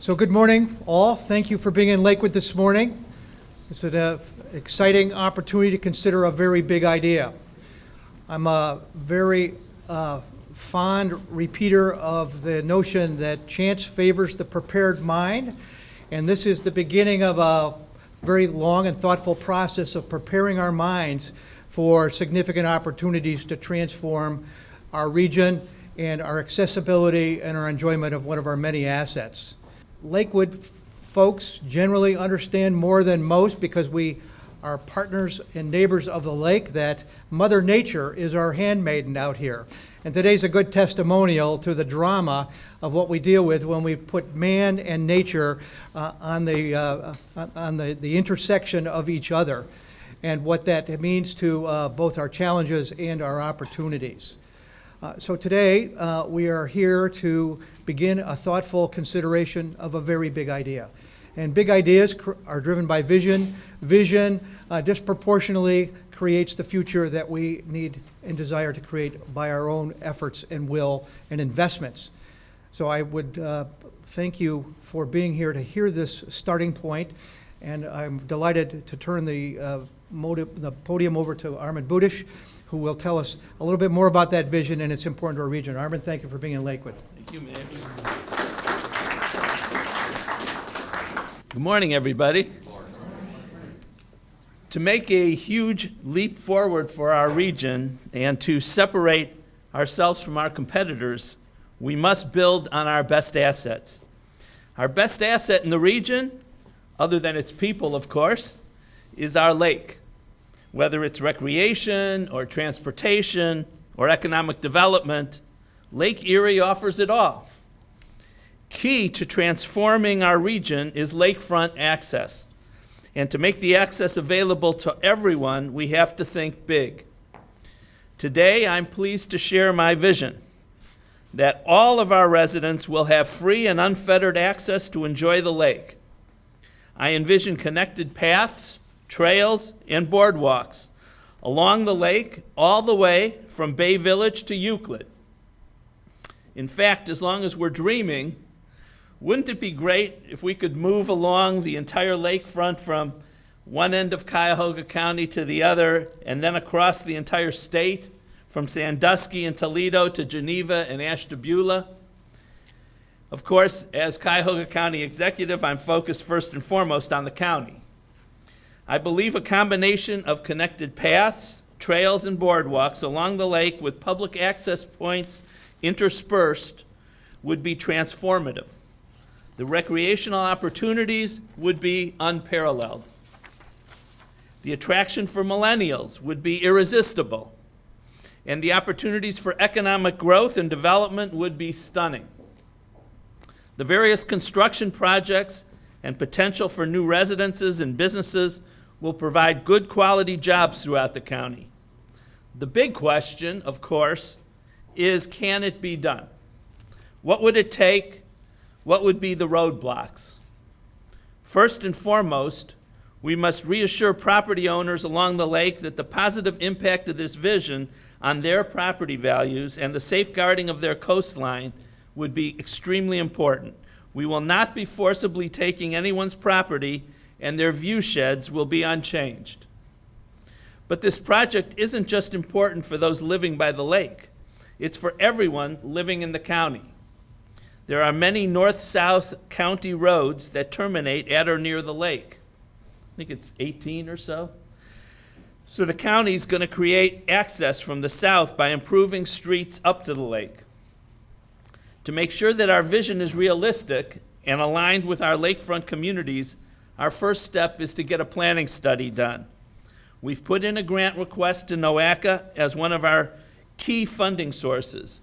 So good morning, all. Thank you for being in Lakewood this morning. It's an exciting opportunity to consider a very big idea. I'm a very fond repeater of the notion that chance favors the prepared mind, and this is the beginning of a very long and thoughtful process of preparing our minds for significant opportunities to transform our region and our accessibility and our enjoyment of one of our many assets. Lakewood folks generally understand more than most, because we are partners and neighbors of the lake, that Mother Nature is our handmaiden out here. And today's a good testimonial to the drama of what we deal with when we put man and nature on the intersection of each other, and what that means to both our challenges and our opportunities. So today, we are here to begin a thoughtful consideration of a very big idea. And big ideas are driven by vision. Vision disproportionately creates the future that we need and desire to create by our own efforts and will and investments. So I would thank you for being here to hear this starting point, and I'm delighted to turn the podium over to Armond Budish, who will tell us a little bit more about that vision and it's important to our region. Armond, thank you for being in Lakewood. Thank you, man. Good morning, everybody. To make a huge leap forward for our region and to separate ourselves from our competitors, we must build on our best assets. Our best asset in the region, other than its people, of course, is our lake. Whether it's recreation or transportation or economic development, Lake Erie offers it all. Key to transforming our region is lakefront access. And to make the access available to everyone, we have to think big. Today, I'm pleased to share my vision that all of our residents will have free and unfettered access to enjoy the lake. I envision connected paths, trails, and boardwalks along the lake all the way from Bay Village to Euclid. In fact, as long as we're dreaming, wouldn't it be great if we could move along the entire lakefront from one end of Cuyahoga County to the other, and then across the entire state, from Sandusky and Toledo to Geneva and Ashtabula? Of course, as Cuyahoga County executive, I'm focused first and foremost on the county. I believe a combination of connected paths, trails, and boardwalks along the lake with public access points interspersed would be transformative. The recreational opportunities would be unparalleled. The attraction for millennials would be irresistible, and the opportunities for economic growth and development would be stunning. The various construction projects and potential for new residences and businesses will provide good quality jobs throughout the county. The big question, of course, is, can it be done? What would it take? What would be the roadblocks? First and foremost, we must reassure property owners along the lake that the positive impact of this vision on their property values and the safeguarding of their coastline would be extremely important. We will not be forcibly taking anyone's property, and their view sheds will be unchanged. But this project isn't just important for those living by the lake. It's for everyone living in the county. There are many north-south county roads that terminate at or near the lake. I think it's 18 or so. So the county's going to create access from the south by improving streets up to the lake. To make sure that our vision is realistic and aligned with our lakefront communities, our first step is to get a planning study done. We've put in a grant request to NOACA as one of our key funding sources.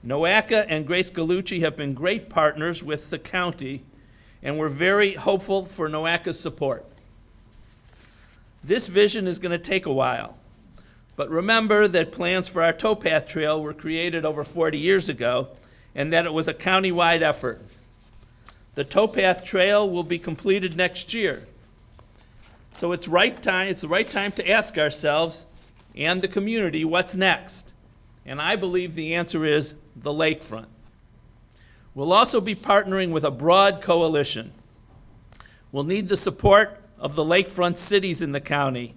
NOACA and Grace Gallucci have been great partners with the county, and we're very hopeful for NOACA's support. This vision is going to take a while, but remember that plans for our towpath trail were created over 40 years ago, and that it was a county-wide effort. The towpath trail will be completed next year. So it's the right time to ask ourselves and the community, what's next? And I believe the answer is the lakefront. We'll also be partnering with a broad coalition. We'll need the support of the lakefront cities in the county,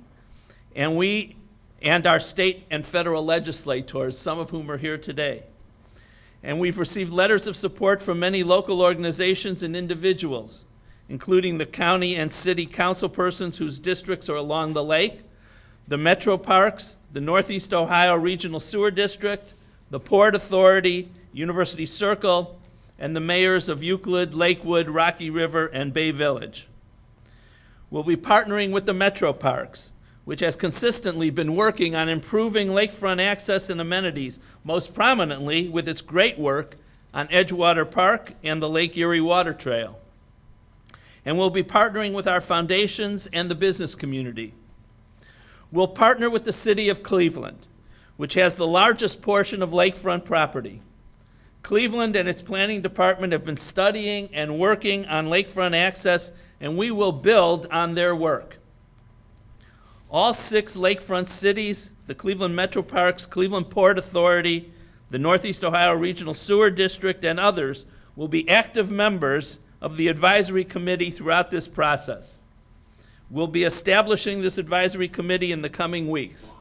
and our state and federal legislators, some of whom are here today. And we've received letters of support from many local organizations and individuals, including the county and city council persons whose districts are along the lake, the Metroparks, the Northeast Ohio Regional Sewer District, the Port Authority, University Circle, and the mayors of Euclid, Lakewood, Rocky River, and Bay Village. We'll be partnering with the Metroparks, which has consistently been working on improving lakefront access and amenities, most prominently with its great work on Edgewater Park and the Lake Erie Water Trail. And we'll be partnering with our foundations and the business community. We'll partner with the city of Cleveland, which has the largest portion of lakefront property. Cleveland and its planning department have been studying and working on lakefront access, and we will build on their work. All 6 lakefront cities, the Cleveland Metroparks, Cleveland Port Authority, the Northeast Ohio Regional Sewer District, and others will be active members of the advisory committee throughout this process. We'll be establishing this advisory committee in the coming weeks.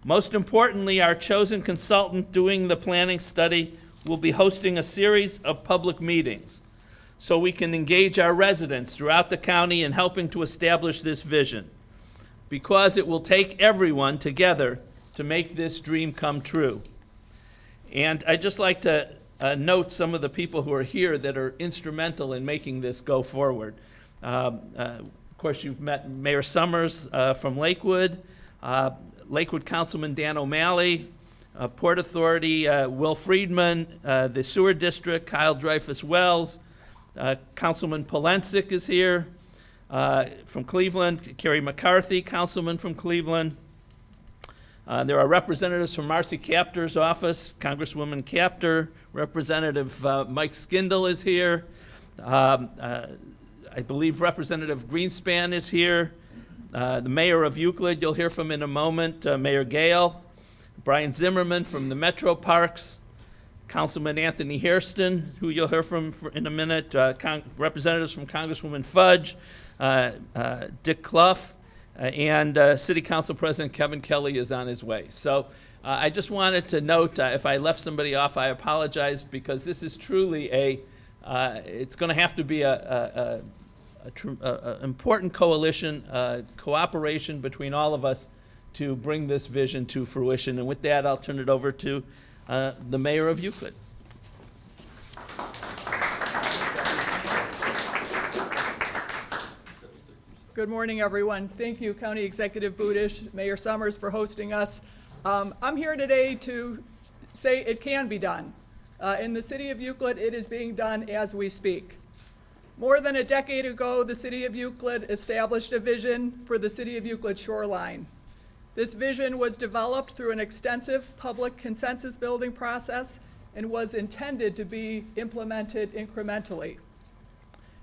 Most importantly, our chosen consultant doing the planning study will be hosting a series of public meetings so we can engage our residents throughout the county in helping to establish this vision, because it will take everyone together to make this dream come true. And I'd just like to note some of the people who are here that are instrumental in making this go forward. Of course, you've met Mayor Summers from Lakewood, Lakewood Councilman Dan O'Malley, Port Authority Will Friedman, the Sewer District Kyle Dreyfus-Wells, Councilman Polensik is here, from Cleveland, Kerry McCarthy, Councilman from Cleveland. There are representatives from Marcy Kaptur's office, Congresswoman Kaptur, Representative Mike Skindle is here. I believe Representative Greenspan is here. The mayor of Euclid, you'll hear from in a moment, Mayor Gale. Brian Zimmerman from the Metroparks. Councilman Anthony Hairston, who you'll hear from in a minute. Representatives from Congresswoman Fudge, Dick Clough, and City Council President Kevin Kelly is on his way. So I just wanted to note, if I left somebody off, I apologize, because this is truly it's going to have to be an important coalition, cooperation between all of us to bring this vision to fruition. And with that, I'll turn it over to the mayor of Euclid. Good morning, everyone. Thank you, County Executive Budish, Mayor Summers, for hosting us. I'm here today to say it can be done. In the city of Euclid, it is being done as we speak. More than a decade ago, the city of Euclid established a vision for the city of Euclid shoreline. This vision was developed through an extensive public consensus building process and was intended to be implemented incrementally.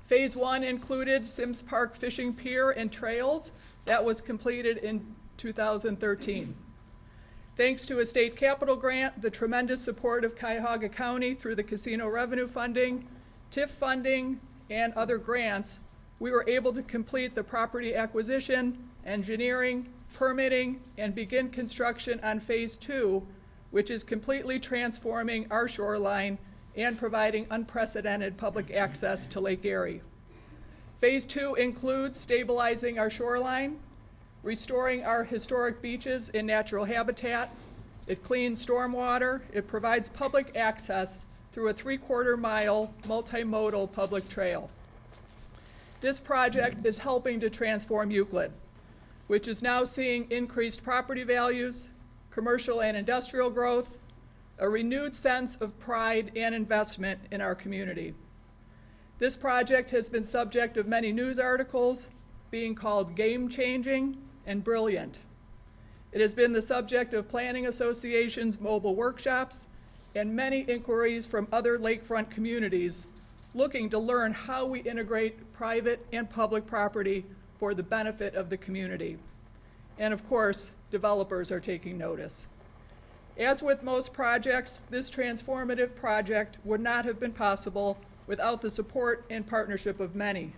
Phase 1 included Sims Park Fishing Pier and Trails. That was completed in 2013. Thanks to a state capital grant, the tremendous support of Cuyahoga County through the casino revenue funding, TIF funding, and other grants, we were able to complete the property acquisition, engineering, permitting, and begin construction on Phase 2, which is completely transforming our shoreline and providing unprecedented public access to Lake Erie. Phase 2 includes stabilizing our shoreline, restoring our historic beaches in natural habitat. It cleans stormwater. It provides public access through a 3/4-mile multimodal public trail. This project is helping to transform Euclid, which is now seeing increased property values, commercial and industrial growth, a renewed sense of pride and investment in our community. This project has been subject of many news articles, being called game-changing and brilliant. It has been the subject of planning associations' mobile workshops and many inquiries from other lakefront communities looking to learn how we integrate private and public property for the benefit of the community. And of course, developers are taking notice. As with most projects, this transformative project would not have been possible without the support and partnership of many.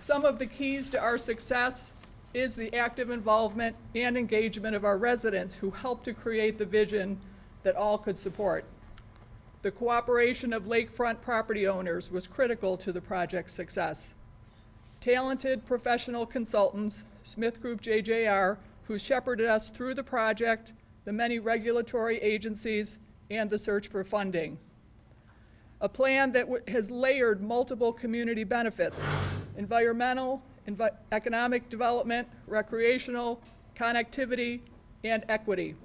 Some of the keys to our success is the active involvement and engagement of our residents who helped to create the vision that all could support. The cooperation of lakefront property owners was critical to the project's success. Talented professional consultants, Smith Group JJR, who shepherded us through the project, the many regulatory agencies, and the search for funding. A plan that has layered multiple community benefits: environmental, economic development, recreational, connectivity, and equity.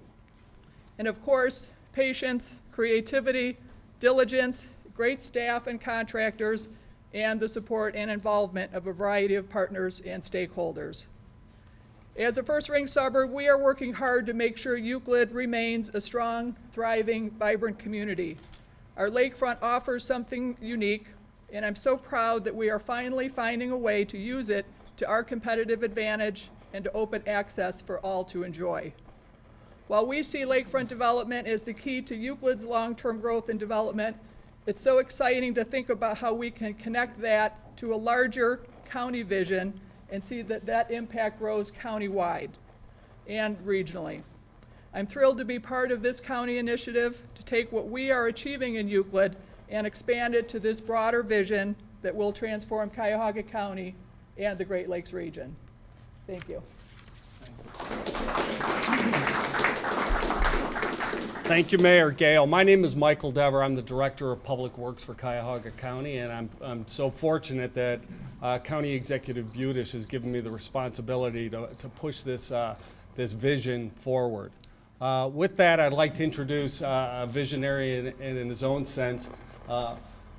And of course, patience, creativity, diligence, great staff and contractors, and the support and involvement of a variety of partners and stakeholders. As a first-ring suburb, we are working hard to make sure Euclid remains a strong, thriving, vibrant community. Our lakefront offers something unique, and I'm so proud that we are finally finding a way to use it to our competitive advantage and to open access for all to enjoy. While we see lakefront development as the key to Euclid's long-term growth and development, it's so exciting to think about how we can connect that to a larger county vision and see that that impact grows countywide and regionally. I'm thrilled to be part of this county initiative to take what we are achieving in Euclid and expand it to this broader vision that will transform Cuyahoga County and the Great Lakes region. Thank you. Thank you, Mayor Gale. My name is Michael Dever. I'm the Director of Public Works for Cuyahoga County, and I'm so fortunate that County Executive Budish has given me the responsibility to push this vision forward. With that, I'd like to introduce a visionary in his own sense,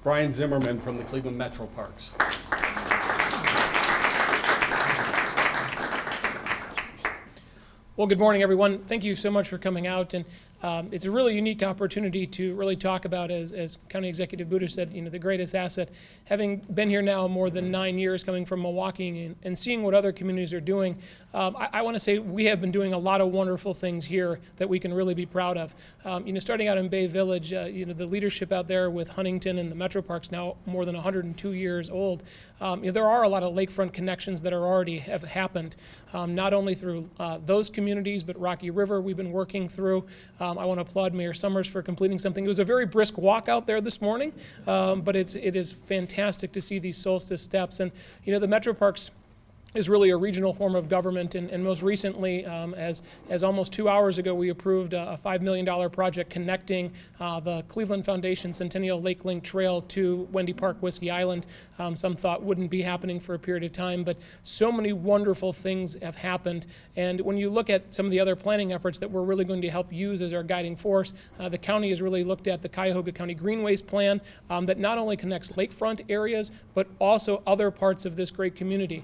Brian Zimmerman from the Cleveland Metroparks. Well, good morning, everyone. Thank you so much for coming out. And it's a really unique opportunity to really talk about, as County Executive Budish said, the greatest asset. Having been here now more than 9 years, coming from Milwaukee and seeing what other communities are doing, I want to say we have been doing a lot of wonderful things here that we can really be proud of. Starting out in Bay Village, the leadership out there with Huntington and the Metroparks, now more than 102 years old. There are a lot of lakefront connections that have happened, not only through those communities, but Rocky River we've been working through. I want to applaud Mayor Summers for completing something. It was a very brisk walk out there this morning, but it is fantastic to see these solstice steps. And the Metroparks is really a regional form of government, and most recently, as almost 2 hours ago, we approved a $5 million project connecting the Cleveland Foundation Centennial Lake Link Trail to Wendy Park Whiskey Island. Some thought wouldn't be happening for a period of time, but so many wonderful things have happened. And when you look at some of the other planning efforts that we're really going to help use as our guiding force, the county has really looked at the Cuyahoga County Greenways Plan that not only connects lakefront areas, but also other parts of this great community.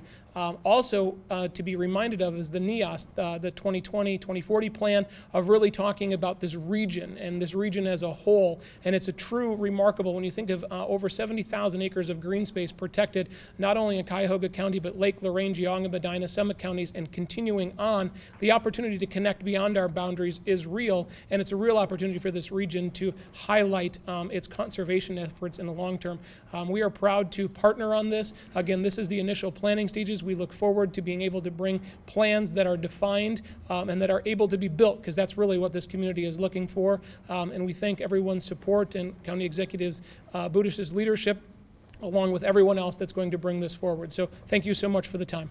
Also, to be reminded of is the NEOS, the 2020-2040 plan of really talking about this region and this region as a whole. And it's a true remarkable when you think of over 70,000 acres of green space protected, not only in Cuyahoga County, but Lake, Lorain, Geauga, Medina, Summit counties, and continuing on. The opportunity to connect beyond our boundaries is real, and it's a real opportunity for this region to highlight its conservation efforts in the long term. We are proud to partner on this. Again, this is the initial planning stages. We look forward to being able to bring plans that are defined and that are able to be built, because that's really what this community is looking for. And we thank everyone's support and County Executives Budish's leadership, along with everyone else that's going to bring this forward. So thank you so much for the time.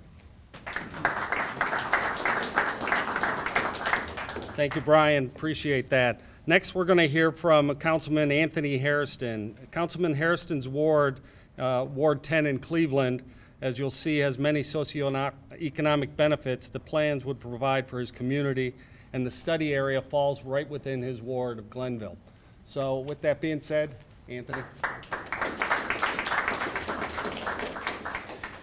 Thank you, Brian. Appreciate that. Next, we're going to hear from Councilman Anthony Hairston. Councilman Hairston's ward, Ward 10 in Cleveland, as you'll see, has many socioeconomic benefits the plans would provide for his community, and the study area falls right within his ward of Glenville. So with that being said, Anthony.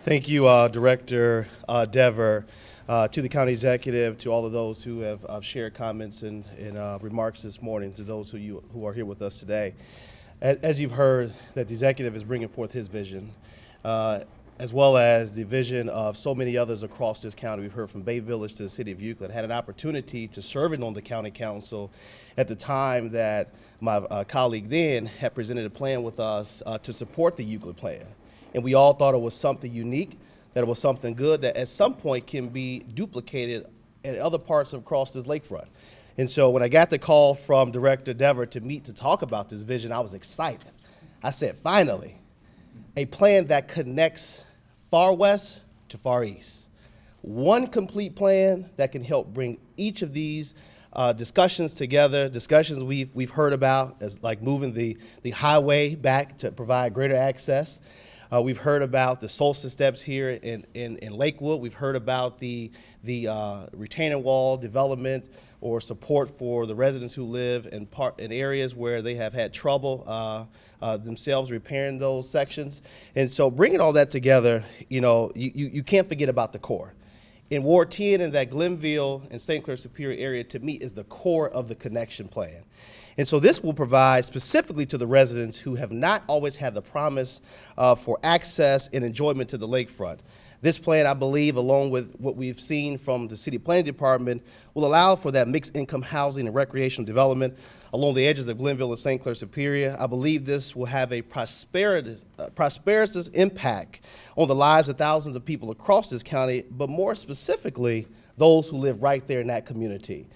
Thank you, Director Dever, to the County Executive, to all of those who have shared comments and remarks this morning, to those who are here with us today. As you've heard, that the Executive is bringing forth his vision. as well as the vision of so many others across this county. We've heard from Bay Village to the city of Euclid. Had an opportunity to serve on the county council at the time that my colleague then had presented a plan with us to support the Euclid plan. And we all thought it was something unique, that it was something good that at some point can be duplicated in other parts across this lakefront. And so when I got the call from Director Dever to meet to talk about this vision, I was excited. I said, finally, a plan that connects far west to far east. One complete plan that can help bring each of these discussions together, discussions we've heard about, as like moving the highway back to provide greater access. We've heard about the solstice steps here in Lakewood. We've heard about the retaining wall development or support for the residents who live in areas where they have had trouble themselves repairing those sections. And so bringing all that together, you can't forget about the core. In Ward 10 and that Glenville and St. Clair Superior area, to me, is the core of the connection plan. And so this will provide specifically to the residents who have not always had the promise for access and enjoyment to the lakefront. This plan, I believe, along with what we've seen from the City Planning Department, will allow for that mixed income housing and recreational development along the edges of Glenville and St. Clair Superior. I believe this will have a prosperous impact on the lives of thousands of people across this county, but more specifically, those who live right there in that community.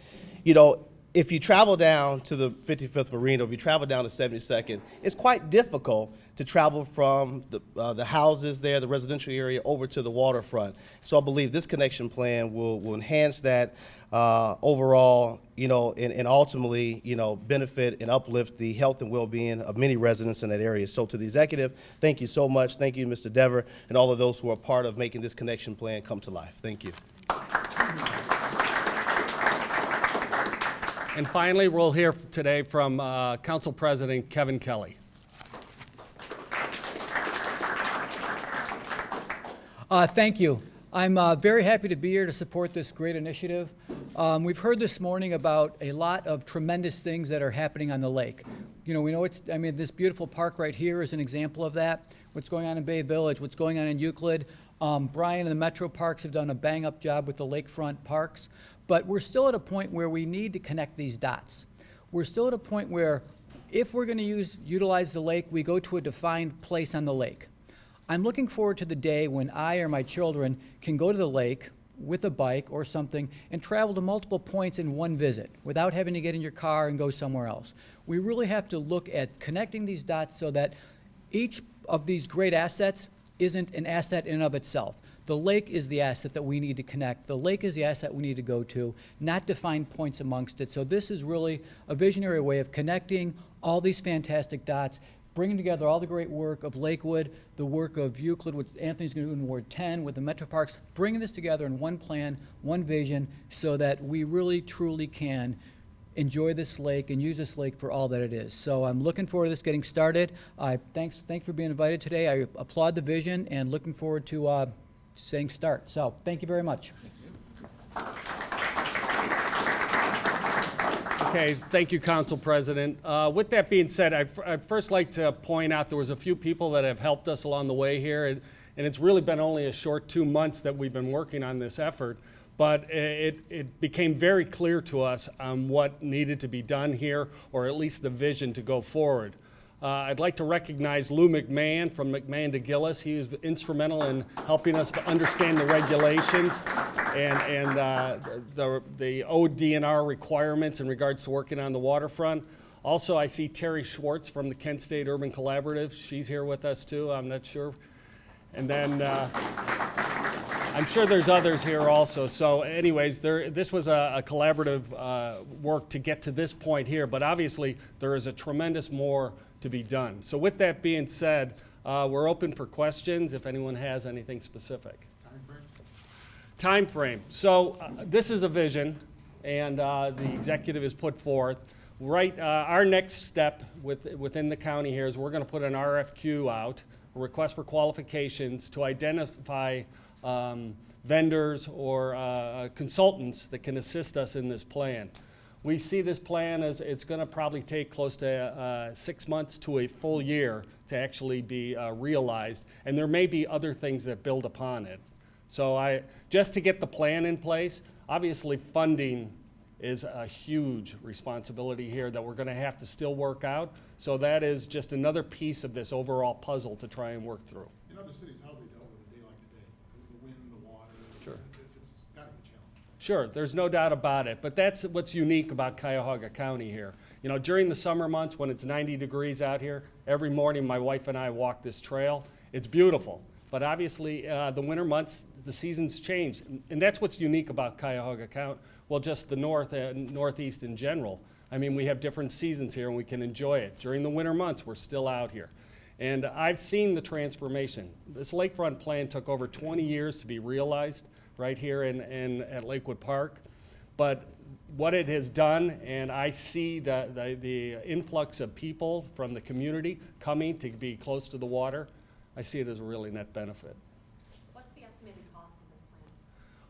If you travel down to the 55th Marine, or if you travel down to 72nd, it's quite difficult to travel from the houses there, the residential area, over to the waterfront. So I believe this connection plan will enhance that overall, and ultimately, benefit and uplift the health and well-being of many residents in that area. So to the executive, thank you so much. Thank you, Mr. Dever, and all of those who are part of making this connection plan come to life. Thank you. And finally, we'll hear today from Council President Kevin Kelly. Thank you. I'm very happy to be here to support this great initiative. We've heard this morning about a lot of tremendous things that are happening on the lake. We know this beautiful park right here is an example of that. What's going on in Bay Village, what's going on in Euclid. Brian and the Metroparks have done a bang-up job with the lakefront parks. But we're still at a point where we need to connect these dots. We're still at a point where if we're going to utilize the lake, we go to a defined place on the lake. I'm looking forward to the day when I or my children can go to the lake with a bike or something and travel to multiple points in one visit without having to get in your car and go somewhere else. We really have to look at connecting these dots so that each of these great assets isn't an asset in and of itself. The lake is the asset that we need to connect. The lake is the asset we need to go to, not define points amongst it. So this is really a visionary way of connecting all these fantastic dots, bringing together all the great work of Lakewood, the work of Euclid, what Anthony's going to do in Ward 10 with the Metroparks, bringing this together in one plan, one vision, so that we really, truly can enjoy this lake and use this lake for all that it is. So I'm looking forward to this getting started. Thanks for being invited today. I applaud the vision and looking forward to saying start. So thank you very much. Okay, thank you, Council President. With that being said, I'd first like to point out there was a few people that have helped us along the way here, and it's really been only a short 2 months that we've been working on this effort, but it became very clear to us what needed to be done here, or at least the vision to go forward. I'd like to recognize Lou McMahon from McMahon to Gillis. He was instrumental in helping us understand the regulations and the ODNR requirements in regards to working on the waterfront. Also, I see Terry Schwartz from the Kent State Urban Collaborative. She's here with us too, I'm not sure. And then I'm sure there's others here also. So anyways, this was a collaborative work to get to this point here, but obviously there is a tremendous more to be done. So with that being said, we're open for questions if anyone has anything specific. Time frame. So this is a vision, and the executive has put forth. Our next step within the county here is we're going to put an RFQ out, a request for qualifications, to identify vendors or consultants that can assist us in this plan. We see this plan as it's going to probably take close to 6 months to a full year to actually be realized, and there may be other things that build upon it. So just to get the plan in place, obviously funding is a huge responsibility here that we're going to have to still work out. So that is just another piece of this overall puzzle to try and work through. In other cities, how have they dealt with a day like today? The wind, the water. Sure. It's got to be a challenge. Sure, there's no doubt about it, but that's what's unique about Cuyahoga County here. You know, during the summer months when it's 90 degrees out here, every morning my wife and I walk this trail. It's beautiful, but obviously the winter months, the seasons change, and that's what's unique about Cuyahoga County. Well, just the north and northeast in general. I mean, we have different seasons here and we can enjoy it. During the winter months, we're still out here. And I've seen the transformation. This lakefront plan took over 20 years to be realized right here at Lakewood Park. But what it has done, and I see the influx of people from the community coming to be close to the water, I see it as a really net benefit. What's the estimated cost of this plan?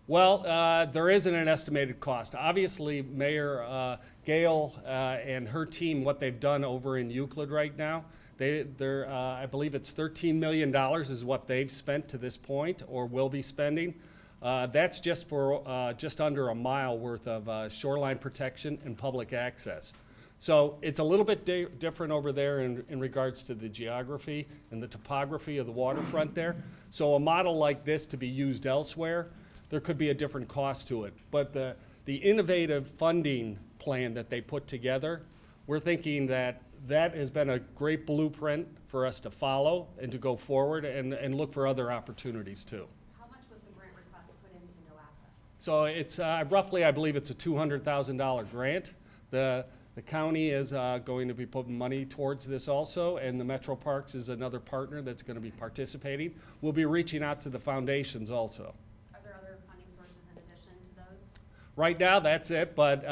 Well, there isn't an estimated cost. Obviously, Mayor Gale and her team, what they've done over in Euclid right now, I believe it's $13 million is what they've spent to this point or will be spending. That's just for just under a mile worth of shoreline protection and public access. So it's a little bit different over there in regards to the geography and the topography of the waterfront there. So a model like this to be used elsewhere, there could be a different cost to it. But the innovative funding plan that they put together, we're thinking that has been a great blueprint for us to follow and to go forward and look for other opportunities too. How much was the grant request put into NOACA? So it's roughly, I believe it's a $200,000 grant. The county is going to be putting money towards this also, and the Metroparks is another partner that's going to be participating. We'll be reaching out to the foundations also. Are there other funding sources in addition to those? Right now, that's it, but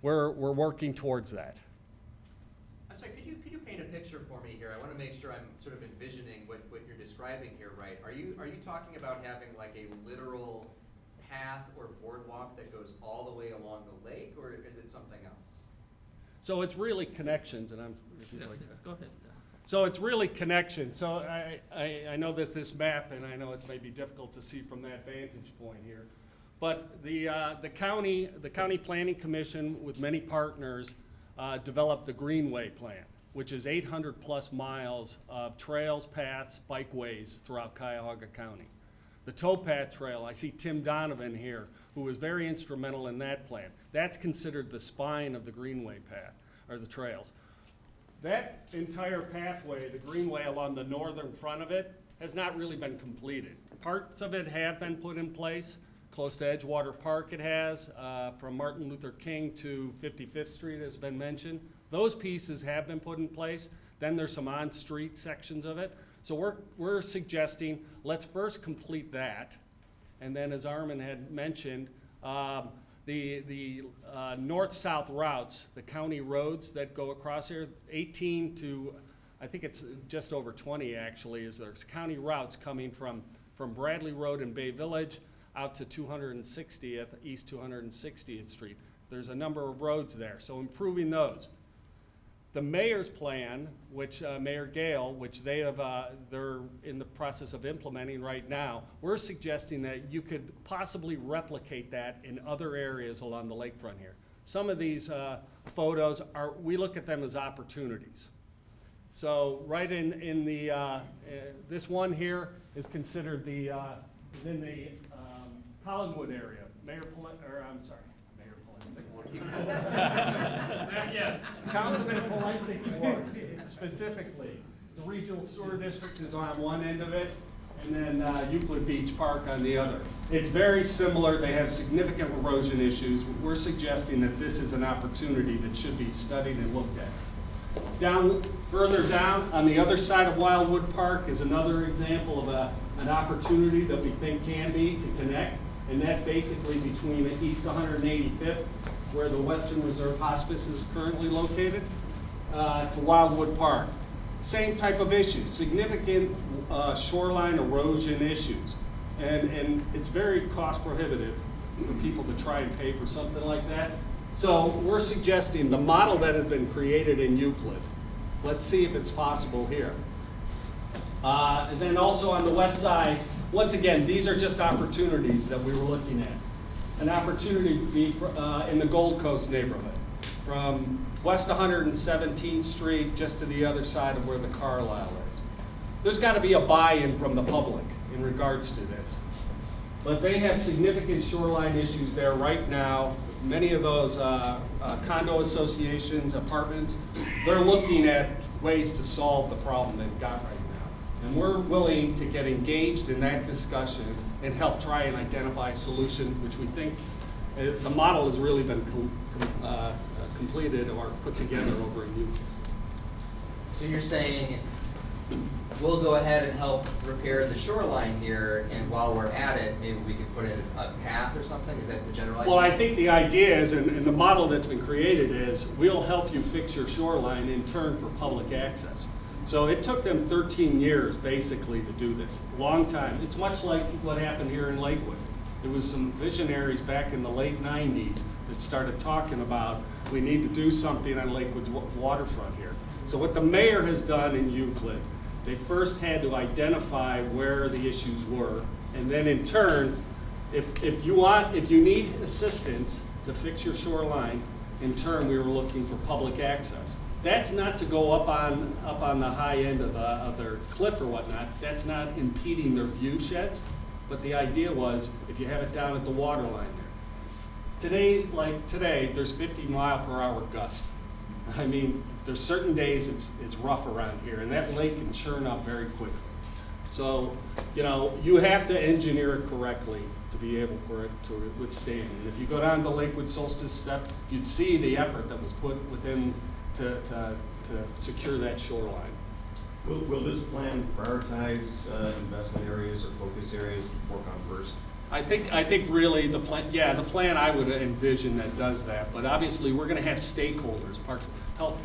we're working towards that. I'm sorry, could you paint a picture for me here? I want to make sure I'm sort of envisioning what you're describing here, right? Are you talking about having like a literal path or boardwalk that goes all the way along the lake, or is it something else? So it's really connections, and if you'd Yeah, like to. go ahead. So it's really connection. So I know that this map, and I know it may be difficult to see from that vantage point here, but the county planning commission with many partners developed the Greenway plan, which is 800 plus miles of trails, paths, bikeways throughout Cuyahoga County. The towpath trail, I see Tim Donovan here, who was very instrumental in that plan. That's considered the spine of the Greenway path, or the trails. That entire pathway, the Greenway along the northern front of it, has not really been completed. Parts of it have been put in place. Close to Edgewater Park it has, from Martin Luther King to 55th Street has been mentioned. Those pieces have been put in place. Then there's some on-street sections of it. So we're suggesting, let's first complete that. And then as Armond had mentioned, the north-south routes, the county roads that go across here, 18 to, I think it's just over 20 actually, is there's county routes coming from Bradley Road in Bay Village out to 260th, East 260th Street. There's a number of roads there, so improving those. The mayor's plan, which Mayor Gale, which they're in the process of implementing right now, we're suggesting that you could possibly replicate that in other areas along the lakefront here. Some of these photos we look at them as opportunities. So right in the, this one here is considered is in the Collinwood area. Councilman Polensic's ward, specifically. The regional sewer district is on one end of it, and then Euclid Beach Park on the other. It's very similar. They have significant erosion issues. We're suggesting that this is an opportunity that should be studied and looked at. Further down, on the other side of Wildwood Park is another example of an opportunity that we think can be to connect, and that's basically between East 185th, where the Western Reserve Hospice is currently located, to Wildwood Park. Same type of issues, significant shoreline erosion issues. And it's very cost prohibitive for people to try and pay for something like that. So we're suggesting the model that has been created in Euclid. Let's see if it's possible here. And then also on the west side, once again, these are just opportunities that we were looking at. An opportunity to be in the Gold Coast neighborhood, from West 117th Street just to the other side of where the Carlisle is. There's got to be a buy-in from the public in regards to this. But they have significant shoreline issues there right now. Many of those condo associations, apartments, they're looking at ways to solve the problem they've got right now. And we're willing to get engaged in that discussion and help try and identify a solution, which we think the model has really been completed or put together over in Euclid. So you're saying we'll go ahead and help repair the shoreline here, and while we're at it, maybe we could put in a path or something? Is that the general idea? Well, I think the idea is, and the model that's been created is, we'll help you fix your shoreline in turn for public access. So it took them 13 years basically to do this, long time. It's much like what happened here in Lakewood. There was some visionaries back in the late 90s that started talking about, we need to do something on Lakewood's waterfront here. So what the mayor has done in Euclid, they first had to identify where the issues were, and then in turn, if you need assistance to fix your shoreline, in turn we were looking for public access. That's not to go up on the high end of their cliff or whatnot. That's not impeding their view sheds, but the idea was if you have it down at the water line there. Today, there's 50-mile-per-hour gust. I mean, there's certain days it's rough around here, and that lake can churn up very quickly. So, you have to engineer it correctly to be able for it to withstand. And if you go down the Lakewood Solstice Step, you'd see the effort that was put within to secure that shoreline. Will this plan prioritize investment areas or focus areas to work on first? I think really the plan I would envision that does that, but obviously we're going to have stakeholders,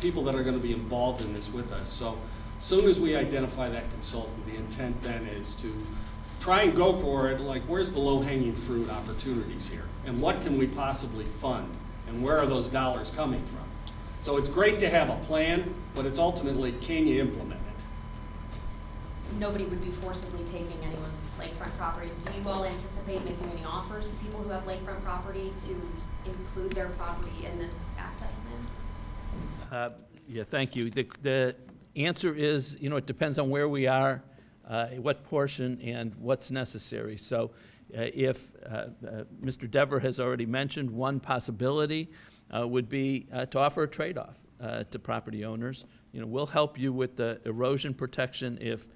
people that are going to be involved in this with us. So as soon as we identify that consultant, the intent then is to try and go for it, like where's the low-hanging fruit opportunities here? And what can we possibly fund? And where are those dollars coming from? So it's great to have a plan, but it's ultimately, can you implement it? Nobody would be forcibly taking anyone's lakefront property. Do you all anticipate making any offers to people who have lakefront property to include their property in this access plan? Yeah, thank you. The answer is, it depends on where we are, what portion, and what's necessary. So if Mr. Dever has already mentioned, one possibility would be to offer a trade-off to property owners. We'll help you with the erosion protection if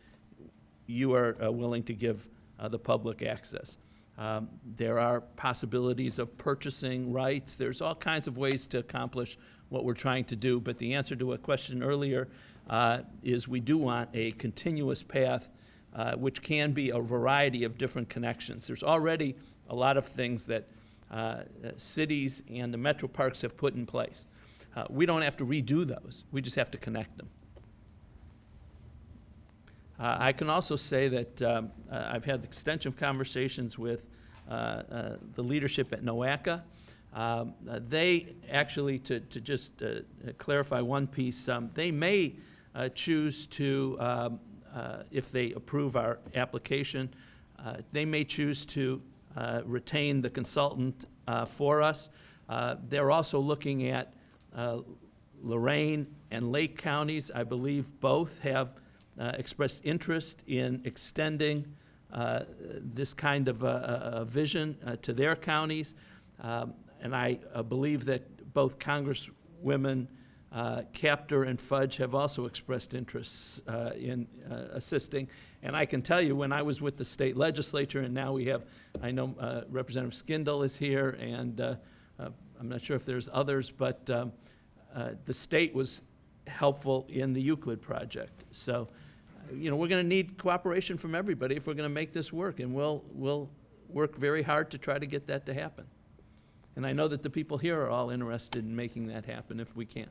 you are willing to give the public access. There are possibilities of purchasing rights. There's all kinds of ways to accomplish what we're trying to do, but the answer to a question earlier is we do want a continuous path which can be a variety of different connections. There's already a lot of things that cities and the Metroparks have put in place. We don't have to redo those. We just have to connect them. I can also say that I've had extensive conversations with the leadership at NOACA. They actually, to just clarify one piece, they may choose to, if they approve our application, they may choose to retain the consultant for us. They're also looking at Lorain and Lake counties. I believe both have expressed interest in extending this kind of a vision to their counties. And I believe that both Congresswomen Capter and Fudge have also expressed interests in assisting. And I can tell you, when I was with the state legislature, and now we have, I know Representative Skindle is here, and I'm not sure if there's others, but the state was helpful in the Euclid project. So, we're going to need cooperation from everybody if we're going to make this work, and we'll work very hard to try to get that to happen. And I know that the people here are all interested in making that happen if we can.